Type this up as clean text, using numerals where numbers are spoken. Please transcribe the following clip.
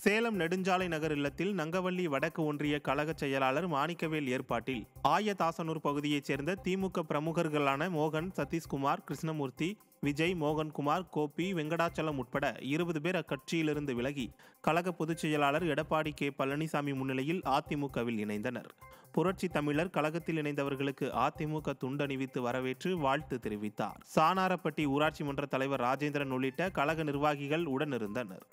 சேலம் நெடுஞ்சாலை நகர் இல்லத்தில் நங்கவள்ளி வடக்கு ஒன்றிய கழக செயலாளர் மாணிக்கவேல் ஏற்பாட்டில் ஆயதாசனூர் பகுதியைச் சேர்ந்த திமுக பிரமுகர்களான மோகன், சதீஷ்குமார், கிருஷ்ணமூர்த்தி, விஜய், மோகன்குமார், கோபி, வெங்கடாச்சலம் உட்பட 20 பேர் அக்கட்சியிலிருந்து விலகி கழக பொதுச் செயலாளர் எடப்பாடி கே. பழனிசாமி முன்னிலையில் அதிமுகவில் இணைந்தனர். புரட்சி தமிழர் கழகத்தில் இணைந்தவர்களுக்கு அதிமுக துண்டணிவித்து வரவேற்று வாழ்த்து தெரிவித்தார். சானாரப்பட்டி ஊராட்சி மன்ற தலைவர் ராஜேந்திரன் உள்ளிட்ட கழக நிர்வாகிகள் உடனிருந்தனர்.